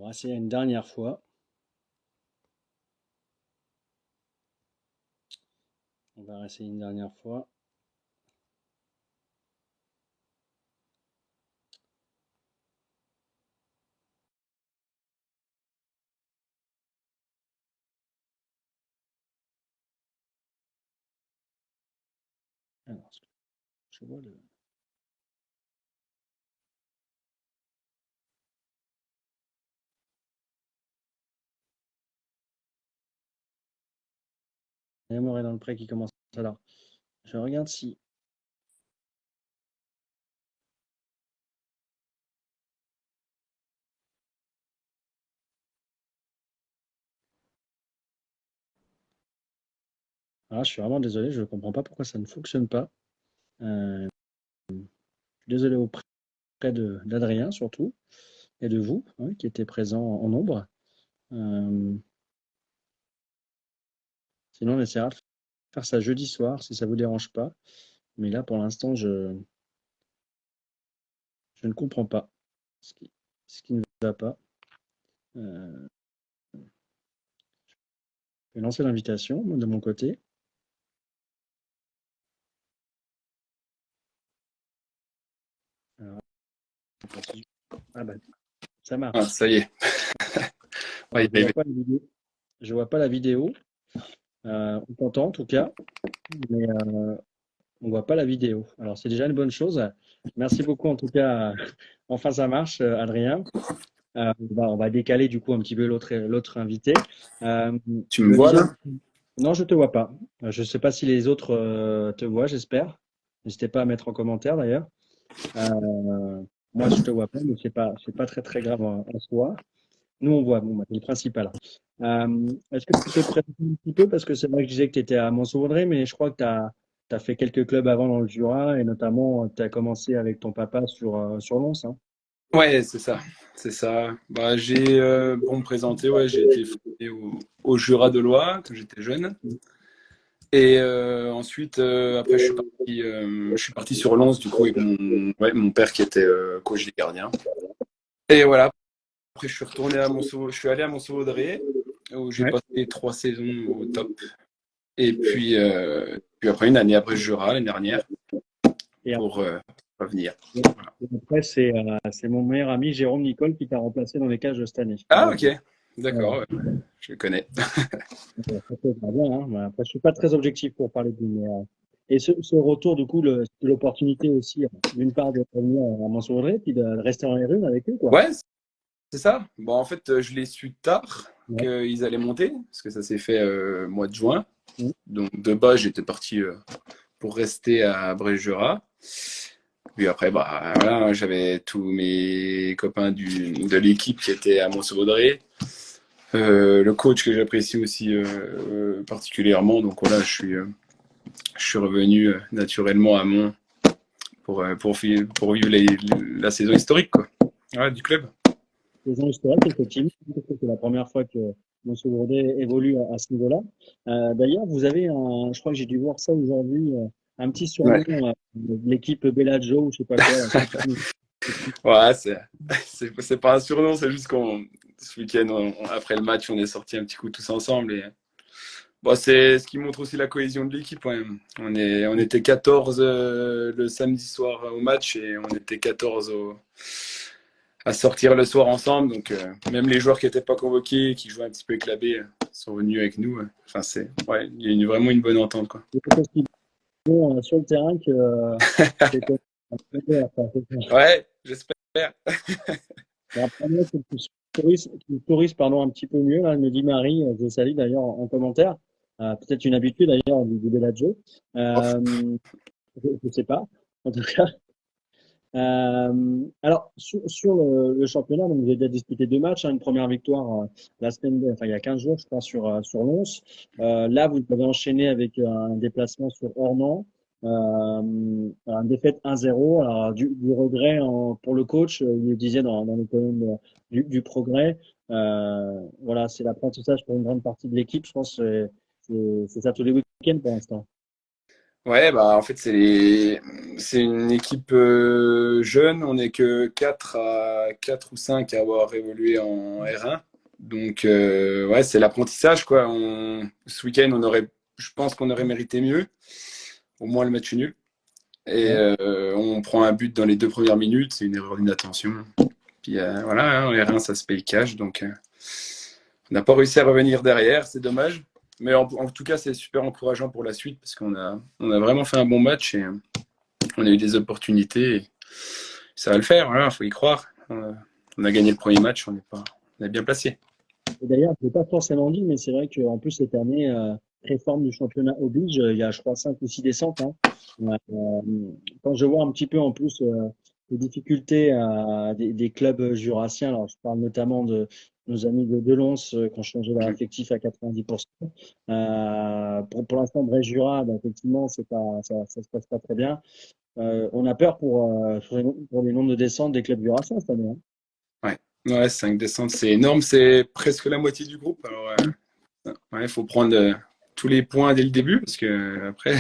va essayer une dernière fois. On va essayer une dernière fois. Alors, je vois le. L'amour est dans le pré qui commence. Alors, je regarde si. Alors, je suis vraiment désolé, je ne comprends pas pourquoi ça ne fonctionne pas. Je suis désolé auprès d'Adrien surtout et de vous qui étiez présents en nombre. Sinon, on essaiera de faire ça jeudi soir si ça ne vous dérange pas. Mais là, pour l'instant, je ne comprends pas ce qui ne va pas. Je vais lancer l'invitation de mon côté. Alors, ah bah, ça Ah, marche. ça y est. Alors, Ouais, je ne vois pas la vidéo. Je vois pas la vidéo. On t'entend en tout cas, mais on ne voit pas la vidéo. Alors, c'est déjà une bonne chose. Merci beaucoup en tout cas. Enfin, ça marche, Adrien. On va décaler du coup un petit peu l'autre invité. tu Je me le vois disais, là? non, je te vois pas. Je ne sais pas si les autres te voient, j'espère. N'hésitez pas à mettre en commentaire d'ailleurs. Moi, je te vois pas, mais c'est pas très très grave en soi. Nous, on voit, bon, bah, c'est le principal. Est-ce que tu peux te présenter un petit peu? Parce que c'est vrai que je disais que tu étais à Mont-Saint-Vaudrey, mais je crois que tu as fait quelques clubs avant dans le Jura et notamment tu as commencé avec ton papa sur Lons, hein. Ouais, c'est ça. C'est ça. Bah, pour me présenter, ouais, j'ai été formé au Jura de Loire quand j'étais jeune. Et ensuite, après, je suis parti sur Lens, du coup, avec mon père qui était coach des gardiens. Et voilà. Après, je suis allé à Mont-Saint-Vaudrey, où j'ai Ouais. passé 3 saisons au top. Et puis après, une année après le Jura, l'année dernière, Et pour revenir. Voilà. après, c'est mon meilleur ami Jérôme Nicole qui t'a remplacé dans les cages de cette année. Ah, Voilà. ok. Voilà. D'accord, ouais. Je le connais. Ça peut être bien, hein. Voilà. Après, je suis pas très objectif pour parler de lui, mais, et ce retour, du coup, l'opportunité aussi, d'une part, de revenir à Mont-Saint-Vaudrey, puis de rester en R1 avec eux, quoi. Ouais, c'est ça. Bon, en fait, je l'ai su tard Ouais. qu'ils allaient monter, parce que ça s'est fait mois de juin. Mm. Donc, de base, j'étais parti pour rester à Bréjura. Puis après, bah, voilà, j'avais tous mes copains de l'équipe qui étaient à Mont-Saint-Vaudrey. Le coach que j'apprécie aussi particulièrement. Donc voilà, je suis revenu naturellement à Mont pour vivre la saison historique quoi. Ouais, du club. Saison historique, effectivement, parce que c'est la première fois que Monsieur Bourdet évolue à ce niveau-là. D'ailleurs, vous avez je crois que j'ai dû voir ça aujourd'hui, un petit Ouais, surnom de l'équipe Bellagio ou je sais pas quoi. Là. ouais c'est pas un surnom, c'est juste qu'on ce week-end, après le match, on est sorti un petit coup tous ensemble. Et bon, c'est ce qui montre aussi la cohésion de l'équipe. Ouais. On était 14 le samedi soir au match et on était 14 à sortir le soir ensemble. Donc, même les joueurs qui n'étaient pas convoqués, qui jouaient un petit peu éclabés, sont venus avec nous. Enfin, ouais, il y a vraiment une bonne entente, quoi. C'est aussi bon sur le terrain que enfin, c'est ça. Ouais, j'espère. Bon, après, moi, qui tourise, pardon, un petit peu mieux, là, me dit Marie, je le salue d'ailleurs en commentaire. Peut-être une habitude d'ailleurs du Bellagio. Je ne sais pas. En tout cas. Alors, sur le championnat, donc, vous avez déjà disputé 2 matchs, hein, une première victoire enfin, il y a 15 jours, je crois, sur Lens. Là, vous avez enchaîné avec un déplacement sur Ornans, un défaite 1-0. Alors, du regret pour le coach, il le disait dans les colonnes du progrès. Voilà, c'est l'apprentissage pour une grande partie de l'équipe. Je pense que c'est ça tous les week-ends pour l'instant. Ouais, bah en fait c'est une équipe jeune, on n'est que 4 ou 5 à avoir évolué en R1. Donc ouais, c'est l'apprentissage quoi. Ce week-end, je pense qu'on aurait mérité mieux, au moins le match nul. Et Ouais. on prend un but dans les 2 premières minutes, c'est une erreur d'inattention. Puis voilà, hein, en R1 ça se paye cash, donc on n'a pas réussi à revenir derrière, c'est dommage. Mais en tout cas, c'est super encourageant pour la suite parce qu'on a vraiment fait un bon match et on a eu des opportunités. Et ça va le faire, il faut y croire. On a gagné le premier match, on est bien placé. Et d'ailleurs, je ne l'ai pas forcément dit, mais c'est vrai qu'en plus, cette année, réforme du championnat oblige, il y a, je crois, 5 ou 6 descentes. Hein. Euh, quand je vois un petit peu en plus les difficultés des clubs jurassiens, alors je parle notamment de nos amis de Lons qui ont changé leur effectif à 90%. Pour l'instant, Brésil-Jura, ben, effectivement, ça se passe pas très bien. On a peur pour les nombres de descentes des clubs jurassiens cette année. Hein. Ouais, ouais 5 descentes, c'est énorme, c'est presque la moitié du groupe. Alors, il faut prendre tous les points dès le début parce que après,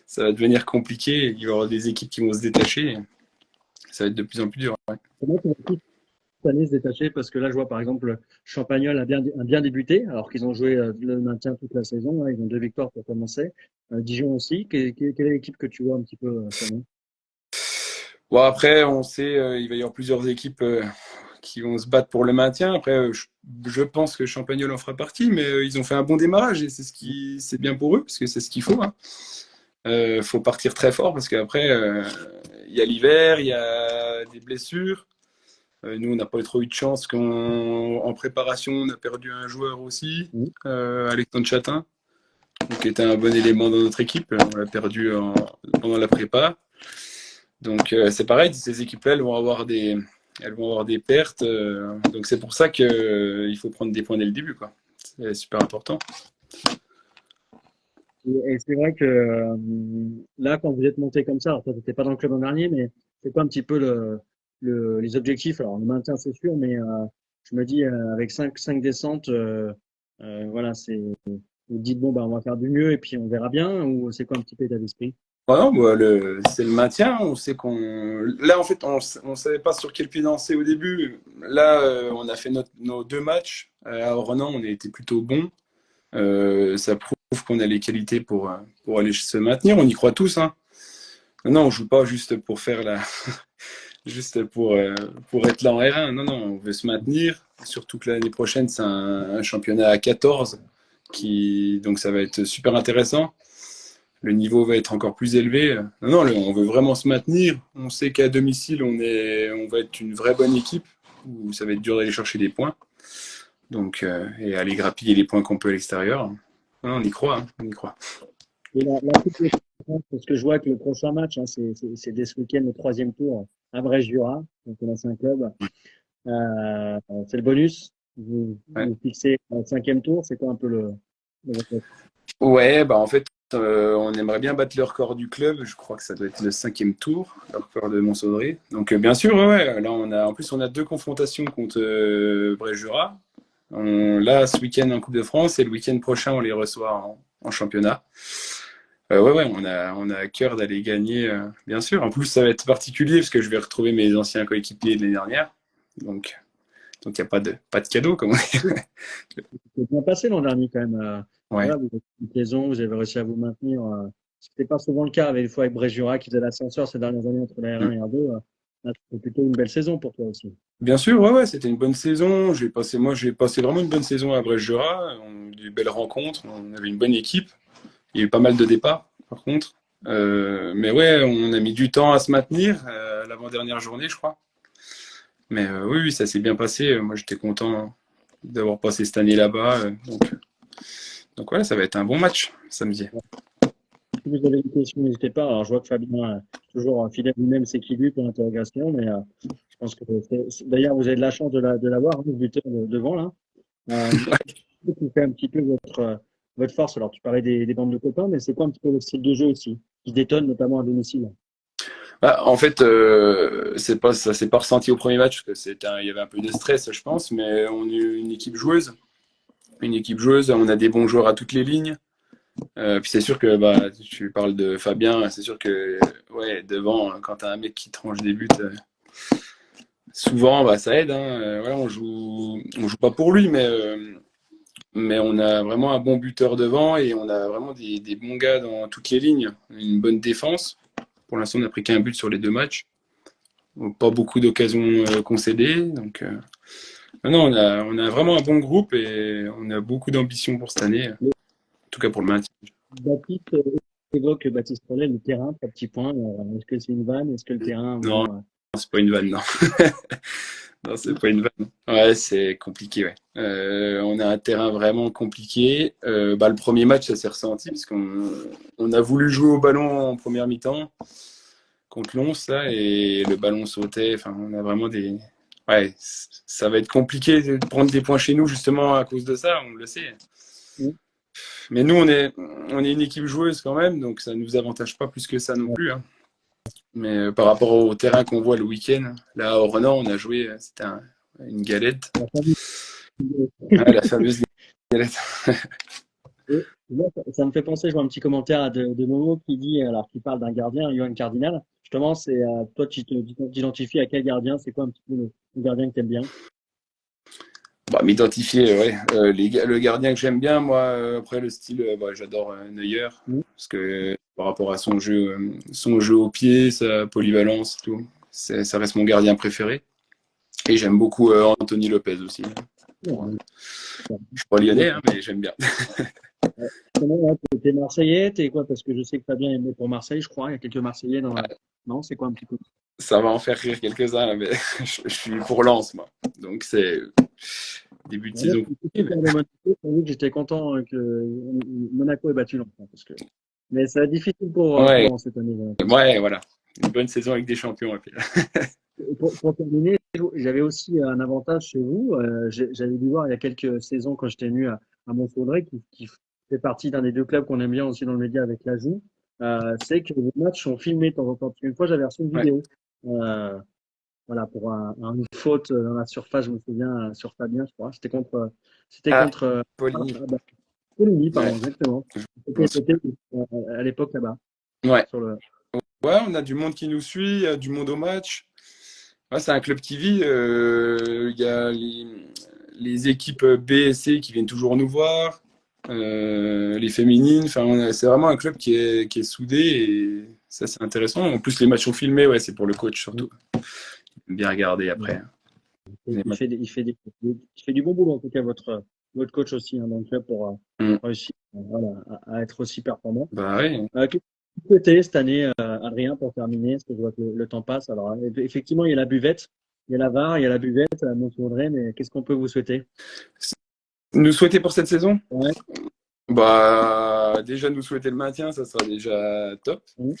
ça va devenir compliqué. Il va y avoir des équipes qui vont se détacher. Ça va être de plus en plus dur. Ouais. Comment tu vas cette année se détacher parce que là, je vois par exemple Champagnol a bien débuté alors qu'ils ont joué le maintien toute la saison. Hein, ils ont 2 victoires pour commencer. Dijon aussi. Quelle est l'équipe que tu vois un petit peu cette année? Bon, après, on sait il va y avoir plusieurs équipes qui vont se battre pour le maintien. Après, je pense que Champagnol en fera partie, mais ils ont fait un bon démarrage et c'est bien pour eux parce que c'est ce qu'il faut. Hein. Faut partir très fort parce qu'après, il y a l'hiver, il y a des blessures. Nous, on n'a pas trop eu de chance qu'en préparation, on a perdu un joueur aussi, Oui. Alexandre Chatin, qui était un bon élément dans notre équipe. On l'a perdu pendant la prépa. Donc c'est pareil, ces équipes-là, elles vont avoir des pertes. Donc c'est pour ça qu'il faut prendre des points dès le début, quoi. C'est super important. Et c'est vrai que là, quand vous êtes monté comme ça, alors toi, tu n'étais pas dans le club l'an dernier, mais c'est quoi un petit peu les objectifs? Alors, le maintien, c'est sûr, mais je me dis, avec cinq descentes, voilà, vous dites, bon, bah, on va faire du mieux et puis on verra bien, ou c'est quoi un petit peu l'état d'esprit? Voilà, bah, c'est le maintien. On sait qu'on. Là, en fait, on savait pas sur quel pied danser au début. Là, on a fait nos 2 matchs. À Ornans, on a été plutôt bon. Ça prouve qu'on a les qualités pour aller se maintenir. On y croit tous. Hein. Non, on joue pas juste pour faire juste pour être là en R1. Non, non, on veut se maintenir. Surtout que l'année prochaine, c'est un championnat à 14, donc ça va être super intéressant. Le niveau va être encore plus élevé. Non, non, on veut vraiment se maintenir. On sait qu'à domicile, on va être une vraie bonne équipe où ça va être dur d'aller chercher des points. Donc, et aller grappiller les points qu'on peut à l'extérieur. Non, on y croit, hein, on y croit. Et la Coupe de France, parce que je vois que le prochain match, hein, c'est dès ce week-end, le troisième tour à Brest-Jura. Donc, on a 5 clubs. C'est le bonus. Ouais. Vous fixez un cinquième tour. C'est quoi un peu le réflexe? Ouais, bah en fait, on aimerait bien battre le record du club. Je crois que ça doit être le 5e tour, le record de Montsaudry. Donc bien sûr, ouais, ouais, là en plus on a 2 confrontations contre Bréjura. Là, ce week-end en Coupe de France et le week-end prochain on les reçoit en championnat. Ouais, ouais, on a à cœur d'aller gagner, bien sûr. En plus, ça va être particulier parce que je vais retrouver mes anciens coéquipiers de l'année dernière. Donc, il n'y a pas de cadeau, comme on dit. C'est bien passé l'an dernier quand même. Ouais. Voilà, vous avez une saison, vous avez réussi à vous maintenir. Ce n'était pas souvent le cas avec, des fois avec Bréjura qui faisait l'ascenseur ces dernières années entre la R1 et R2. Là, c'était plutôt une belle saison pour toi aussi. Bien sûr, ouais, ouais, c'était une bonne saison. J'ai passé vraiment une bonne saison à Brest-Jura. On a eu des belles rencontres. On avait une bonne équipe. Il y a eu pas mal de départs, par contre. Mais ouais, on a mis du temps à se maintenir, l'avant-dernière journée, je crois. Mais oui, oui, ça s'est bien passé. Moi, j'étais content d'avoir passé cette année là-bas. Donc voilà, ça va être un bon match samedi. Si vous avez des questions, n'hésitez pas. Alors, je vois que Fabien, toujours fidèle lui-même, c'est qui lui pour l'interrogation, mais je pense que d'ailleurs, vous avez de la chance de l'avoir, hein, le buteur devant là. Qui fait un petit peu votre force. Alors, tu parlais des bandes de copains, mais c'est quoi un petit peu le style de jeu aussi, qui détonne notamment à domicile? Bah, en fait, ça s'est pas ressenti au premier match parce que il y avait un peu de stress, je pense, mais on est une équipe joueuse. Une équipe joueuse, on a des bons joueurs à toutes les lignes. Puis c'est sûr que bah, tu parles de Fabien, c'est sûr que ouais, devant, quand tu as un mec qui tranche des buts, souvent bah, ça aide. Hein. Voilà, on joue pas pour lui, mais on a vraiment un bon buteur devant et on a vraiment des bons gars dans toutes les lignes. Une bonne défense. Pour l'instant, on n'a pris qu'un but sur les 2 matchs. Donc, pas beaucoup d'occasions concédées. Donc, non, on a vraiment un bon groupe et on a beaucoup d'ambition pour cette année, en tout cas pour le maintien. Baptiste évoque Baptiste Rollet, le terrain, 3 petits points. Est-ce que c'est une vanne? Est-ce que le terrain, Non, bon, c'est pas une vanne, non. Non, c'est pas une vanne. Ouais, c'est compliqué, ouais. On a un terrain vraiment compliqué. Bah, le premier match, ça s'est ressenti parce qu'on a voulu jouer au ballon en première mi-temps contre Lons, là, et le ballon sautait. Enfin, on a vraiment des. Ouais, ça va être compliqué de prendre des points chez nous, justement, à cause de ça, on le sait. Mais nous, on est une équipe joueuse quand même, donc ça ne nous avantage pas plus que ça non plus. Hein. Mais par rapport au terrain qu'on voit le week-end, là, au Renan, on a joué, c'était une galette. la famille. Ah, la fameuse galette. Et là, ça me fait penser, je vois un petit commentaire de Momo qui dit, alors qui parle d'un gardien, Johan Cardinal. Justement, c'est toi, tu t'identifies à quel gardien? C'est quoi un petit peu le gardien que tu aimes bien? Bah, m'identifier, ouais. Le gardien que j'aime bien, moi, après le style, bah, j'adore Neuer, Mm. parce que par rapport à son jeu au pied, sa polyvalence, tout, ça reste mon gardien préféré. Et j'aime beaucoup Anthony Lopez aussi. Bon, Ouais, je suis pas lyonnais, hein, mais j'aime bien. ouais, t'es Marseillais, t'es quoi? Parce que je sais que Fabien est né pour Marseille, je crois. Il y a quelques Marseillais dans la. Non, c'est quoi un petit peu? Ça va en faire rire quelques-uns, là, mais je suis pour Lens, moi. Donc c'est début de Ouais, saison c'est compliqué. pour de Monaco, j'avoue que j'étais content que Monaco ait battu Lens, hein, parce que. Mais c'est difficile pour Ouais, Lens cette année. ouais, voilà. Une bonne saison avec des champions. Et puis... Pour terminer, j'avais aussi un avantage chez vous. J'avais dû voir il y a quelques saisons quand j'étais venu à Montfaudrey, qui fait partie d'un des 2 clubs qu'on aime bien aussi dans le média avec l'Ajout. C'est que les matchs sont filmés de temps en temps. Une fois, j'avais reçu une Ouais. vidéo. Euh, voilà, pour une faute dans la surface, je me souviens, sur Fabien, je crois. C'était Ah, contre Poligny. Coligny, pardon, Ouais. exactement. Je m'en souviens. C'était à l'époque là-bas, Ouais. sur le. Ouais, on a du monde qui nous suit, du monde au match. Ouais, c'est un club qui vit. Il y a les équipes B et C qui viennent toujours nous voir. Les féminines. Enfin, c'est vraiment un club qui est soudé et ça, c'est intéressant. En plus, les matchs sont filmés. Ouais, c'est pour le coach surtout. Bien regarder après. Les Il matchs. fait, il fait du bon boulot, en tout cas, votre coach aussi, hein, dans le club pour Mm. réussir voilà, à être aussi performant. Bah oui. Qu'est-ce que vous souhaitez cette année, Adrien, pour terminer, parce que je vois que le temps passe. Alors, effectivement, il y a la buvette, il y a la VAR, il y a la buvette à Montfaudrey, mais qu'est-ce qu'on peut vous souhaiter? Nous souhaiter pour cette saison? Ouais. Bah, déjà nous souhaiter le maintien, ça sera déjà top. Mmh.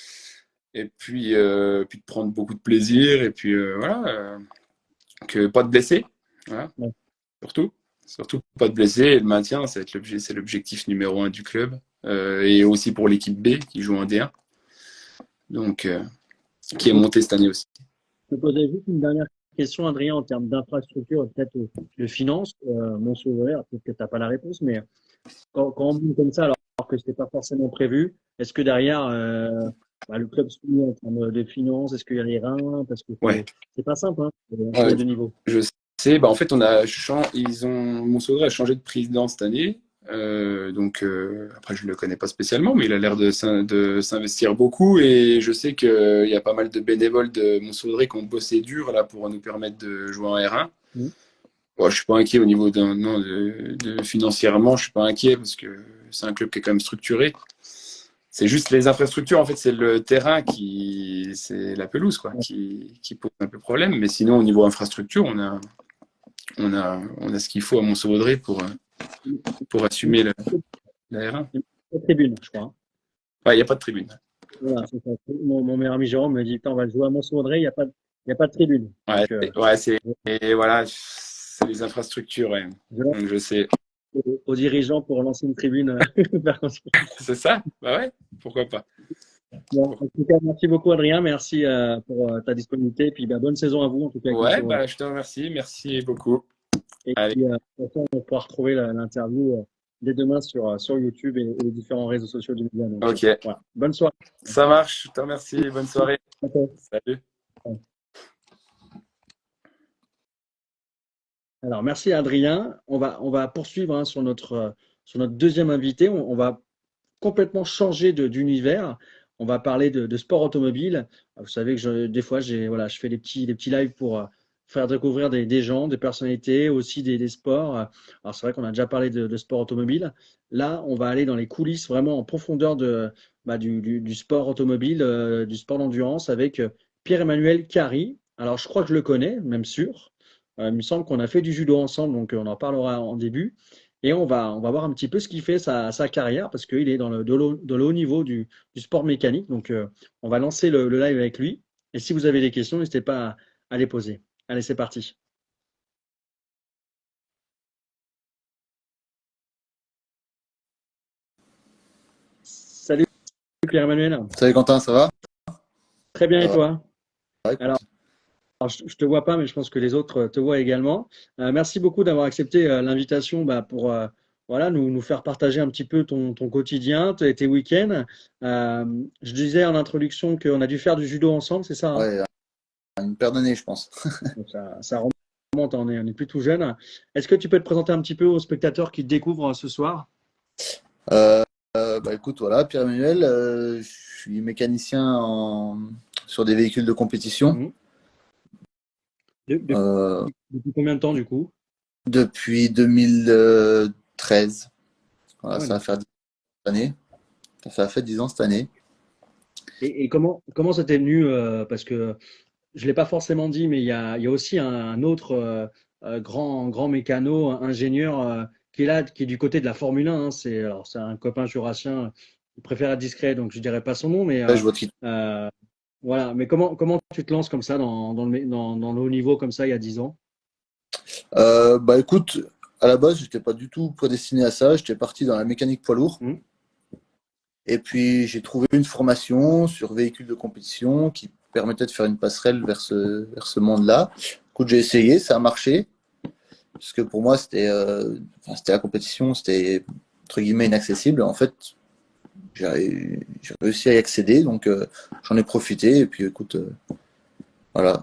Et puis de prendre beaucoup de plaisir. Et puis voilà, que pas de blessés. Voilà, Ouais. surtout. Surtout pas de blessés. Et le maintien, c'est l'objectif numéro 1 du club. Et aussi pour l'équipe B qui joue en D1. Donc, qui est montée cette année aussi. Je me posais juste une dernière question, Adrien, en termes d'infrastructure, peut-être de finances. Montfaudrey, alors peut-être que tu n'as pas la réponse, mais quand on dit comme ça, alors que ce n'était pas forcément prévu, est-ce que derrière, le club suit en termes de finances, est-ce qu'il y a les reins? Parce que Ouais. c'est pas simple, hein, un Ouais, club de niveau. je sais. Bah, en fait, Montsaudray a changé de président cette année. Donc, après, je ne le connais pas spécialement, mais il a l'air de s'investir beaucoup. Et je sais qu'il y a pas mal de bénévoles de Montsaudray qui ont bossé dur là, pour nous permettre de jouer en R1. Mmh. Bon, je suis pas inquiet au niveau non, de financièrement, je suis pas inquiet parce que c'est un club qui est quand même structuré. C'est juste les infrastructures, en fait, c'est le terrain c'est la pelouse, quoi, qui pose un peu problème. Mais sinon, au niveau infrastructure, on a ce qu'il faut à Montsaudray pour assumer la R1. La tribune, je crois, hein. Ouais, il n'y a pas de tribune. Voilà, c'est ça. Mon meilleur ami Jérôme me dit, on va jouer à Montfaudrey, il y a pas de tribune. Ouais, Donc, et voilà, c'est les infrastructures, ouais. je lance Donc, je sais. aux dirigeants pour lancer une tribune. Vers C'est ça? Bah ouais, pourquoi pas. Bon, en tout cas, merci beaucoup, Adrien. Merci pour ta disponibilité. Et puis, bonne saison à vous, en tout cas, avec Ouais, Montfaudrey. bah, je te remercie. Merci beaucoup. Et Allez, puis, de toute façon, on pourra retrouver l'interview dès demain sur YouTube et les différents réseaux sociaux du média. Donc, Ok, voilà. Bonne soirée. ça marche. Je te remercie. Bonne soirée. Ok. Salut. Alors, merci Adrien. On va poursuivre hein, sur notre deuxième invité. On va complètement changer d'univers. On va parler de sport automobile. Vous savez que des fois, voilà, je fais des petits lives pour faire découvrir des gens, des personnalités, aussi des sports. Alors, c'est vrai qu'on a déjà parlé de sport automobile. Là, on va aller dans les coulisses, vraiment en profondeur du sport automobile, du sport d'endurance avec Pierre-Emmanuel Carry. Alors, je crois que je le connais, même sûr. Il me semble qu'on a fait du judo ensemble, donc on en parlera en début. Et on va voir un petit peu ce qu'il fait sa carrière, parce qu'il est dans le haut niveau du sport mécanique. Donc, on va lancer le live avec lui. Et si vous avez des questions, n'hésitez pas à les poser. Allez, c'est parti. Salut Pierre-Emmanuel. Salut Quentin, ça va? Très bien, Ça et va, toi? Alors, écoute. je te vois pas, mais je pense que les autres te voient également. Merci beaucoup d'avoir accepté l'invitation pour voilà, nous faire partager un petit peu ton quotidien, tes week-ends. Je disais en introduction qu'on a dû faire du judo ensemble, c'est ça, hein? Ouais, une paire d'années, je pense. Donc ça remonte, on est plus tout jeune. Est-ce que tu peux te présenter un petit peu aux spectateurs qui te découvrent ce soir? Euh, écoute, voilà, Pierre-Emmanuel, je suis mécanicien sur des véhicules de compétition Mhm. De- de- euh, Depuis combien de temps du coup? depuis 2013. Ah Voilà, ouais, ça va donc, faire 10 années. Ça a fait 10 ans cette année. et comment ça t'est venu parce que je ne l'ai pas forcément dit, mais il y a aussi un autre grand mécano, ingénieur qui est là, qui est du côté de la Formule 1. Hein. C'est un copain jurassien. Il préfère être discret, donc je ne dirai pas son nom. Mais Ouais, je vois de qui. euh, voilà. Mais comment tu te lances comme ça dans le haut niveau comme ça il y a 10 ans? Écoute, à la base, je n'étais pas du tout prédestiné à ça. J'étais parti dans la mécanique poids lourd. Hmm. Et puis, j'ai trouvé une formation sur véhicules de compétition qui permettait de faire une passerelle vers ce monde-là. Écoute, j'ai essayé, ça a marché. Parce que pour moi, c'était la compétition, c'était entre guillemets inaccessible. En fait, j'ai réussi à y accéder, donc j'en ai profité. Et puis, écoute, voilà.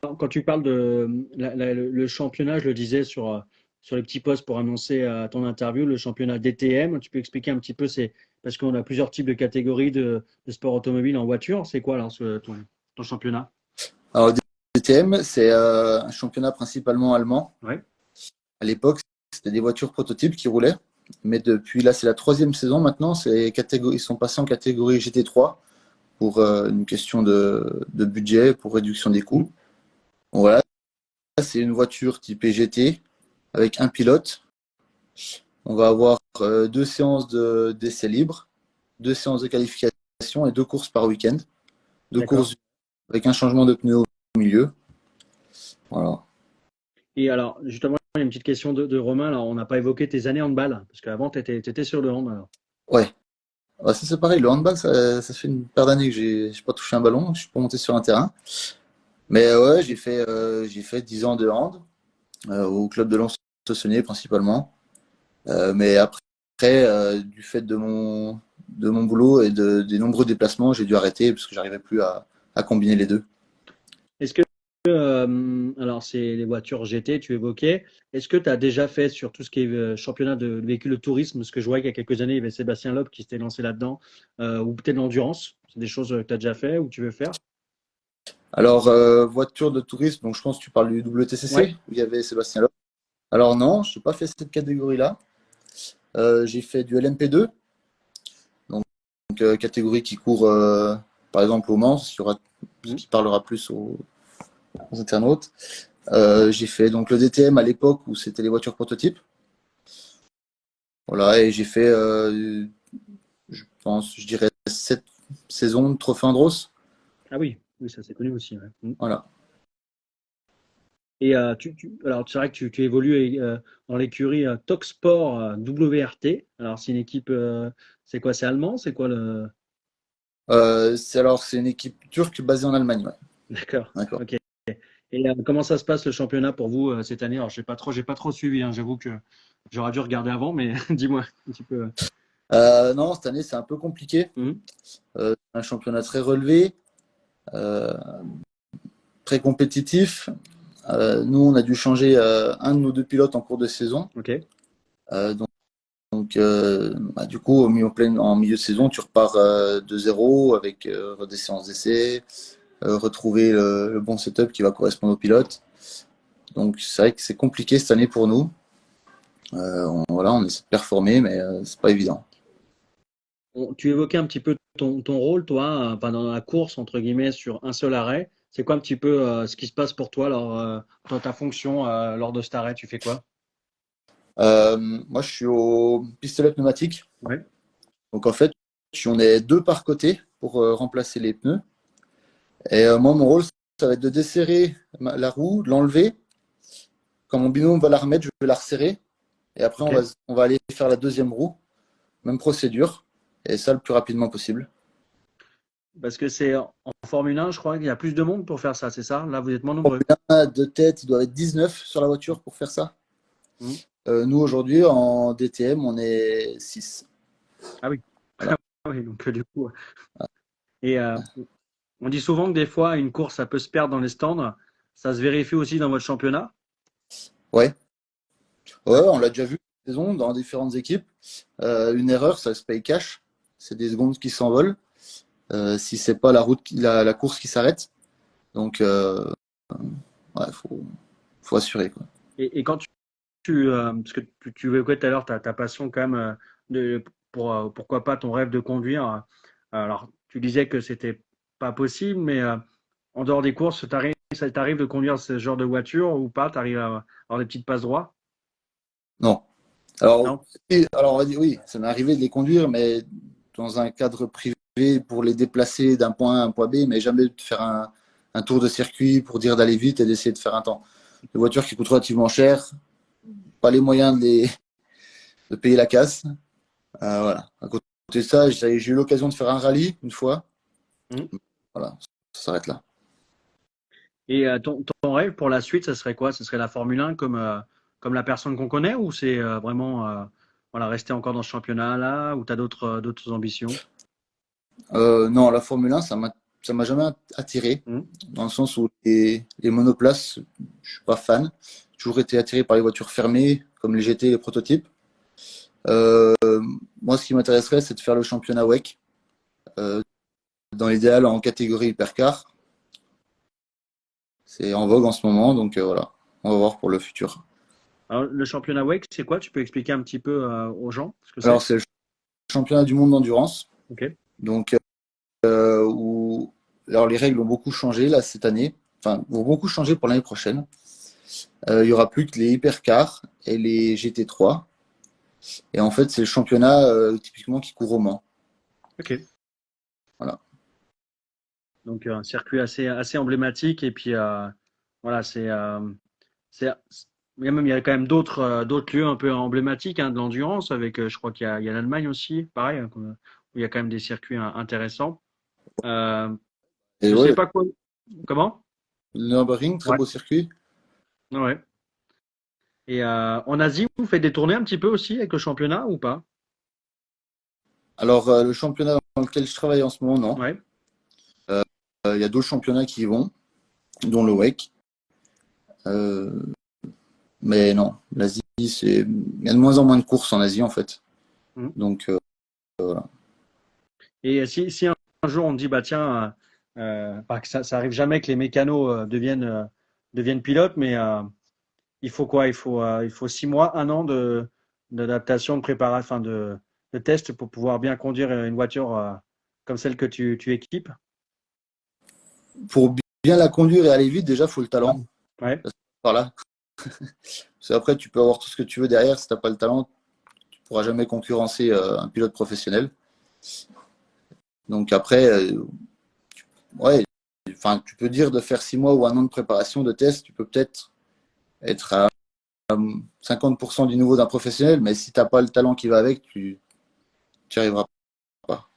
Quand tu parles de le championnat, je le disais sur les petits posts pour annoncer ton interview, le championnat DTM, tu peux expliquer un petit peu, c'est parce qu'on a plusieurs types de catégories de sport automobile en voiture. C'est quoi alors ton championnat? Alors, DTM, c'est un championnat principalement allemand. Ouais, À l'époque, c'était des voitures prototypes qui roulaient. Mais depuis là, c'est la troisième saison maintenant. Ils sont passés en catégorie GT3 pour une question de budget, pour réduction des coûts. Bon, voilà, c'est une voiture typée GT avec un pilote. On va avoir 2 séances d'essais libres, 2 séances de qualification et 2 courses par week-end. Deux d'accord. courses avec un changement de pneus au milieu. Voilà. Et alors, justement, il y a une petite question de Romain. Alors, on n'a pas évoqué tes années handball, parce qu'avant, tu étais sur le hand. Alors. Ouais. Ouais, ça c'est pareil. Le handball, ça fait une paire d'années que j'ai pas touché un ballon. Je suis pas monté sur un terrain. Mais ouais, j'ai fait 10 ans de hand au club de Lens-Saunier principalement. Mais après, du fait de mon boulot et des nombreux déplacements, j'ai dû arrêter parce que j'arrivais plus à combiner les deux. Est-ce que, alors c'est les voitures GT, tu évoquais, est-ce que tu as déjà fait sur tout ce qui est championnat de véhicules de tourisme, ce que je vois qu'il y a quelques années, il y avait Sébastien Loeb qui s'était lancé là-dedans, ou peut-être l'endurance, c'est des choses que tu as déjà fait ou tu veux faire? Alors, voiture de tourisme, donc je pense que tu parles du Ouais, WTCC, où il y avait Sébastien Loeb. Alors non, je n'ai pas fait cette catégorie-là. J'ai fait du LMP2, donc catégorie qui court, par exemple, au Mans, ce mhm, qui parlera plus aux internautes. J'ai fait donc le DTM à l'époque où c'était les voitures prototypes. Voilà, et j'ai fait, je dirais, 7 saisons de Trophée Andros. ah oui, oui, ça c'est connu aussi. Ouais. Mhm. Voilà. Et alors c'est vrai que tu évolues dans l'écurie Toksport WRT. Alors c'est une équipe, c'est quoi? C'est allemand? C'est quoi le. C'est une équipe turque basée en Allemagne. Ouais. D'accord, D'accord. ok. Et comment ça se passe le championnat pour vous cette année? Alors j'ai pas trop suivi, hein, j'avoue que. J'aurais dû regarder avant, mais dis-moi un petit peu. Non, cette année, c'est un peu compliqué. Mhm. Un championnat très relevé, euh, très compétitif. Nous, on a dû changer un de nos deux pilotes en cours de saison. Ok. Donc, du coup, en milieu de saison, tu repars de zéro avec des séances d'essai, retrouver le bon setup qui va correspondre au pilote. Donc, c'est vrai que c'est compliqué cette année pour nous. On essaie de performer, mais c'est pas évident. Tu évoquais un petit peu ton rôle, toi, dans la course, entre guillemets, sur un seul arrêt. C'est quoi un petit peu ce qui se passe pour toi dans ta fonction lors de cet arrêt? Tu fais quoi? Moi, je suis au pistolet pneumatique. Ouais. Donc, en fait, on est deux par côté pour remplacer les pneus. Et moi, mon rôle, ça va être de desserrer la roue, de l'enlever. Quand mon binôme va la remettre, je vais la resserrer. Et après, Ok. on va aller faire la deuxième roue. Même procédure. Et ça, le plus rapidement possible. Parce que c'est en Formule 1, je crois qu'il y a plus de monde pour faire ça, c'est ça? Là, vous êtes moins nombreux. De tête, il doit être 19 sur la voiture pour faire ça. Mhm. Nous, aujourd'hui, en DTM, on est 6. Ah oui. Voilà. Oui, donc du coup. Et on dit souvent que des fois, une course, ça peut se perdre dans les stands. Ça se vérifie aussi dans votre championnat? Ouais. Ouais, Ouais. on l'a déjà vu cette saison dans différentes équipes. Une erreur, ça se paye cash. C'est des secondes qui s'envolent. Si c'est pas la course qui s'arrête. Donc, ouais, faut assurer, quoi. Et quand parce que tu évoquais tout à l'heure ta passion quand même pour pourquoi pas ton rêve de conduire. Alors, tu disais que c'était pas possible, mais en dehors des courses, ça t'arrive de conduire ce genre de voiture ou pas? Tu arrives à avoir des petites passes droits? Non. Alors, Non? on va dire oui, ça m'est arrivé de les conduire, mais dans un cadre privé pour les déplacer d'un point A à un point B, mais jamais de faire un tour de circuit pour dire d'aller vite et d'essayer de faire un temps. Des voitures qui coûtent relativement cher, pas les moyens de payer la casse. Voilà. À côté de ça, j'ai eu l'occasion de faire un rallye une fois. Mhm. Voilà, ça s'arrête là. Et ton rêve pour la suite, ça serait quoi? Ce serait la Formule 1 comme la personne qu'on connaît ou c'est vraiment voilà, rester encore dans ce championnat-là ou tu as d'autres ambitions? Non, la Formule 1, ça m'a jamais attiré, Mhm. dans le sens où les monoplaces, je suis pas fan. J'ai toujours été attiré par les voitures fermées, comme les GT, les prototypes. Euh, Moi, ce qui m'intéresserait, c'est de faire le championnat WEC, dans l'idéal en catégorie hypercar. C'est en vogue en ce moment, donc voilà, on va voir pour le futur. Alors, le championnat WEC, c'est quoi? Tu peux expliquer un petit peu aux gens ce que Alors, c'est? c'est le championnat du monde d'endurance, Ok. donc où alors les règles ont beaucoup changé là cette année, enfin vont beaucoup changer pour l'année prochaine. Il y aura plus que les hypercars et les GT3. Et en fait, c'est le championnat typiquement qui court au Mans. Ok. Voilà. Donc un circuit assez emblématique et puis voilà, c'est il y a quand même d'autres lieux un peu emblématiques hein, de l'endurance avec je crois qu'il y a l'Allemagne aussi, pareil, hein, où il y a quand même des circuits intéressants. Euh, Et je sais ouais, pas quoi. Comment? le Nürburgring, très Ouais. beau circuit. Ouais. Et en Asie, vous faites des tournées un petit peu aussi avec le championnat ou pas? Alors, le championnat dans lequel je travaille en ce moment, non. Ouais. Il y a d'autres championnats qui y vont, dont le WEC. Euh, mais non, l'Asie, il y a de moins en moins de courses en Asie, en fait. Mhm. Donc, voilà. Et si un jour on dit bah tiens, bah, que ça arrive jamais que les mécanos deviennent pilotes, mais il faut quoi? Il faut 6 mois, un an d'adaptation, de préparation, enfin de test pour pouvoir bien conduire une voiture comme celle que tu équipes. Pour bien la conduire et aller vite, déjà, il faut le talent. Ouais. Par là. Parce qu'après, tu peux avoir tout ce que tu veux derrière. Si tu n'as pas le talent, tu ne pourras jamais concurrencer un pilote professionnel. Donc après, ouais, enfin, tu peux dire de faire 6 mois ou un an de préparation, de test, tu peux peut-être être à 50% du niveau d'un professionnel, mais si tu n'as pas le talent qui va avec, tu n'y arriveras pas.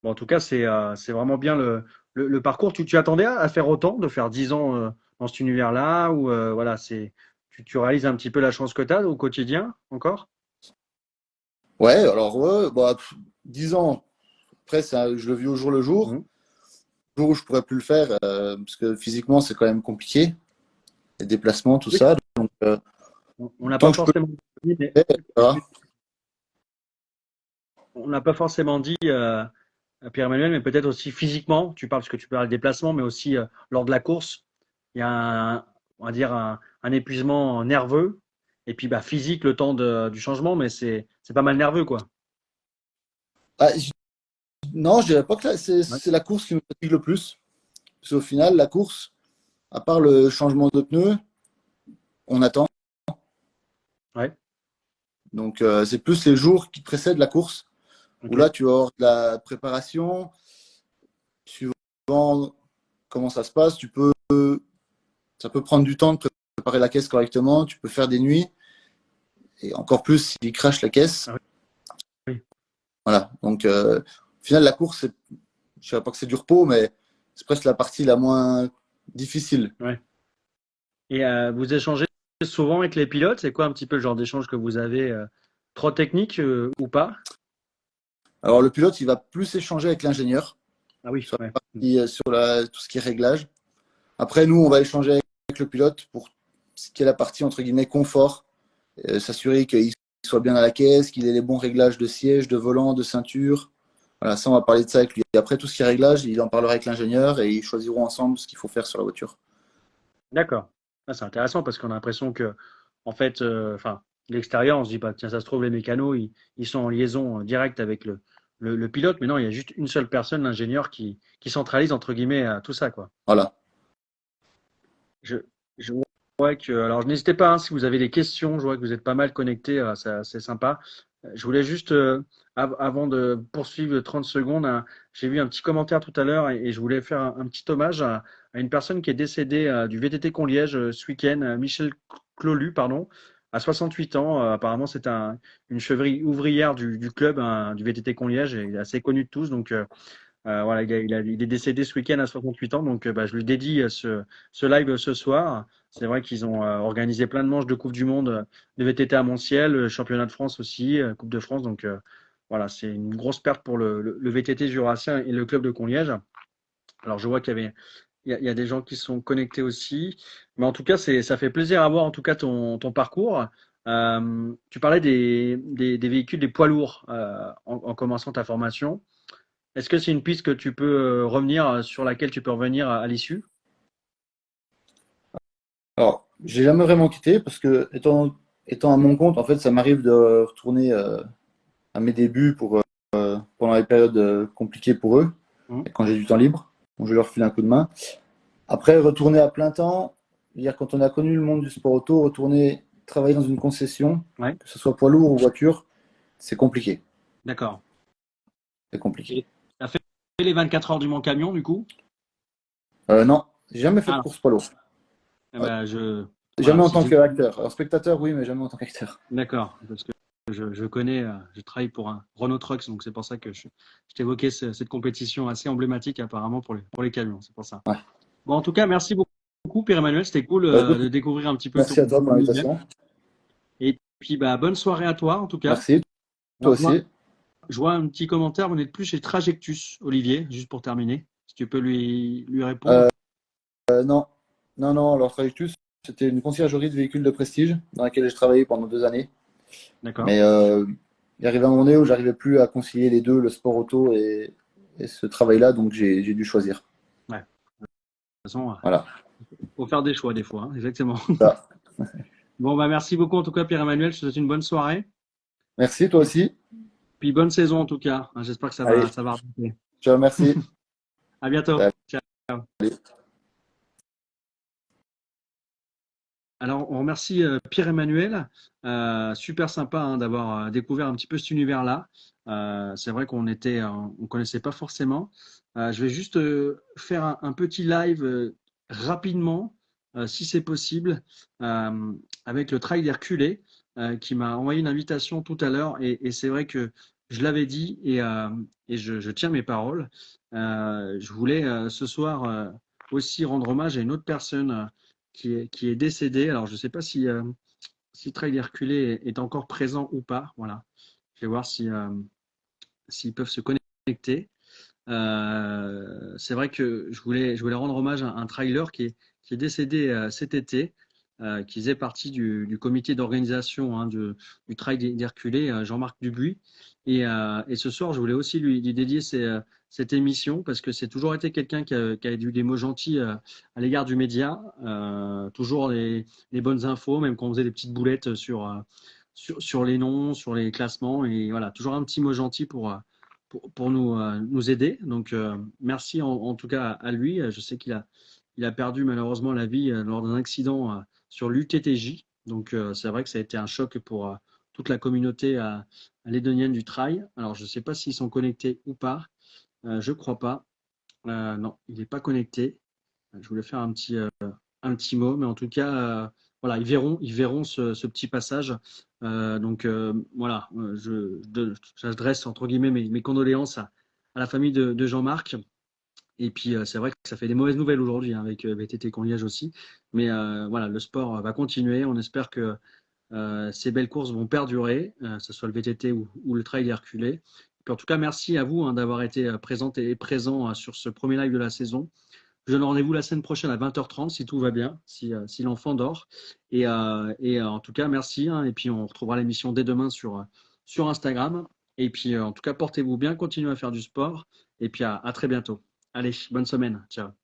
Bon, en tout cas, c'est vraiment bien le parcours. Tu attendais à faire autant, de faire 10 ans dans cet univers-là, ou voilà, tu réalises un petit peu la chance que tu as au quotidien encore? Ouais, alors, ouais, bah, 10 ans. Après, je le vis au jour le jour. Mhm. Le jour où je pourrais plus le faire, parce que physiquement, c'est quand même compliqué. Les déplacements, tout Oui. ça. Donc, On n'a tant pas que je peux forcément dit, le faire, voilà. on n'a pas forcément dit Pierre-Emmanuel, mais peut-être aussi physiquement, tu parles parce que tu parles des déplacements, mais aussi lors de la course, il y a on va dire un épuisement nerveux et puis bah, physique le temps du changement, mais c'est pas mal nerveux quoi. Ah, non, je dirais pas que Ouais. c'est la course qui me fatigue le plus. Parce qu'au final, la course, à part le changement de pneus, on attend. Ouais. Donc, c'est plus les jours qui précèdent la course, où Ok. là, tu vas avoir de la préparation. Suivant comment ça se passe, ça peut prendre du temps de préparer la caisse correctement. Tu peux faire des nuits. Et encore plus s'il crache la caisse. Ah oui. Voilà. Donc, au final, la course, je ne dirais pas que c'est du repos, mais c'est presque la partie la moins difficile. Ouais. Et vous échangez souvent avec les pilotes, c'est quoi un petit peu le genre d'échange que vous avez trop technique ou pas? Alors, le pilote, il va plus échanger avec l'ingénieur Ah oui, sur ouais. la partie, tout ce qui est réglage. Après, nous, on va échanger avec le pilote pour ce qui est la partie, entre guillemets, confort, s'assurer qu'il soit bien à la caisse, qu'il ait les bons réglages de siège, de volant, de ceinture. Voilà, ça, on va parler de ça avec lui. Et après, tout ce qui est réglage, il en parlera avec l'ingénieur et ils choisiront ensemble ce qu'il faut faire sur la voiture. D'accord. Ah, c'est intéressant parce qu'on a l'impression que, en fait, enfin, de l'extérieur, on se dit pas, tiens, ça se trouve, les mécanos, ils sont en liaison directe avec le pilote, mais non, il y a juste une seule personne, l'ingénieur, qui centralise, entre guillemets, tout ça, quoi. Voilà. Je, je vois que, alors, n'hésitez pas, hein, si vous avez des questions, je vois que vous êtes pas mal connectés, c'est sympa. Je voulais juste, avant de poursuivre 30 secondes, j'ai vu un petit commentaire tout à l'heure et je voulais faire un petit hommage à une personne qui est décédée du VTT Conliège ce week-end, Michel Clolu, pardon, à 68 ans. Apparemment, c'est une cheville ouvrière du club, hein, du VTT Conliège, et il est assez connu de tous. Donc, voilà, il est décédé ce week-end à 68 ans, donc bah, je lui dédie ce live ce soir. C'est vrai qu'ils ont organisé plein de manches de Coupe du Monde de VTT à Montiel, le championnat de France aussi, Coupe de France. Donc voilà, c'est une grosse perte pour le VTT jurassien et le club de Conliège. Alors je vois qu'il y a des gens qui sont connectés aussi, mais en tout cas ça fait plaisir à voir en tout cas ton parcours. Tu parlais des véhicules, des poids lourds en commençant ta formation. Est-ce que c'est une piste que tu peux revenir sur laquelle tu peux revenir à l'issue? Alors, j'ai jamais vraiment quitté parce que, étant à mon compte, en fait, ça m'arrive de retourner à mes débuts pendant les périodes compliquées pour eux, Mhm. et quand j'ai du temps libre. Donc, je leur file un coup de main. Après, retourner à plein temps, dire quand on a connu le monde du sport auto, retourner travailler dans une concession, Ouais, que ce soit poids lourd ou voiture, c'est compliqué. d'accord. C'est compliqué. Et tu as fait les 24 heures du Mont Camion du coup? Non, j'ai jamais fait Ah de non. course poids lourd. Eh ben, Jamais voilà, en tant qu'acteur. Alors, spectateur, oui, mais jamais en tant qu'acteur. d'accord, parce que je connais, je travaille pour un Renault Trucks, donc c'est pour ça que je t'évoquais cette compétition assez emblématique apparemment pour les camions, c'est pour ça. Ouais. Bon, en tout cas, merci beaucoup Pierre-Emmanuel, c'était cool Bah, écoute, de découvrir un petit peu ton merci à toi pour univers. l'invitation. Et puis, bah, bonne soirée à toi en tout cas. Merci, toi Alors, aussi. je vois un petit commentaire, vous n'êtes plus chez Trajectus, Olivier, juste pour terminer. Si tu peux lui répondre. Euh, non, non, non. Alors, Trajectus, c'était une conciergerie de véhicules de prestige dans laquelle j'ai travaillé pendant 2 années. D'accord. Mais il arrivait un moment donné où j'arrivais plus à concilier les deux, le sport auto et ce travail-là, donc j'ai dû choisir. Ouais. De toute façon, Voilà. faut faire des choix des fois, hein, exactement. Ça. Bon, bah, merci beaucoup en tout cas, Pierre-Emmanuel. Je te souhaite une bonne soirée. Merci, toi aussi. Puis bonne saison en tout cas. Hein, j'espère que ça va, Allez, ça va remonter. je te remercie. À bientôt. Ciao. Salut. Alors, on remercie Pierre-Emmanuel. Super sympa hein, d'avoir découvert un petit peu cet univers-là. C'est vrai on connaissait pas forcément. Je vais juste faire un petit live rapidement, si c'est possible, avec le Trail des Reculés, qui m'a envoyé une invitation tout à l'heure. Et c'est vrai que je l'avais dit et je tiens mes paroles. Je voulais ce soir aussi rendre hommage à une autre personne qui est décédé. Alors, je ne sais pas si Trail Herculé est encore présent ou pas. Voilà. Je vais voir s'ils peuvent se connecter. C'est vrai que je voulais rendre hommage à un trailer qui est décédé cet été, qui faisait partie du comité d'organisation du Trail d'Herculé, Jean-Marc Dubuis. Et ce soir, je voulais aussi lui dédier cette émission parce que c'est toujours été quelqu'un qui a eu des mots gentils à l'égard du média, toujours les bonnes infos, même quand on faisait des petites boulettes sur les noms, sur les classements. Et voilà, toujours un petit mot gentil pour nous aider. Donc, merci en tout cas à lui. Je sais il a perdu malheureusement la vie lors d'un accident sur l'UTTJ. Donc, c'est vrai que ça a été un choc pour toute la communauté lédonienne du trail. Alors, je ne sais pas s'ils sont connectés ou pas. Je ne crois pas. Non, il n'est pas connecté. Je voulais faire un petit mot, mais en tout cas, voilà, ils verront ce petit passage. Donc voilà, j'adresse entre guillemets mes condoléances à la famille de Jean-Marc. Et puis c'est vrai que ça fait des mauvaises nouvelles aujourd'hui avec VTT Conliège aussi. Mais voilà, le sport va continuer. On espère que ces belles courses vont perdurer, que ce soit le VTT ou le trail Herculé. Puis en tout cas, merci à vous d'avoir été présente et présent sur ce premier live de la saison. Je donne rendez-vous la semaine prochaine à 20h30 si tout va bien, si l'enfant dort. Et en tout cas, merci. Et puis, on retrouvera l'émission dès demain sur Instagram. Et puis, en tout cas, portez-vous bien, continuez à faire du sport. Et puis, à très bientôt. Allez, bonne semaine. Ciao.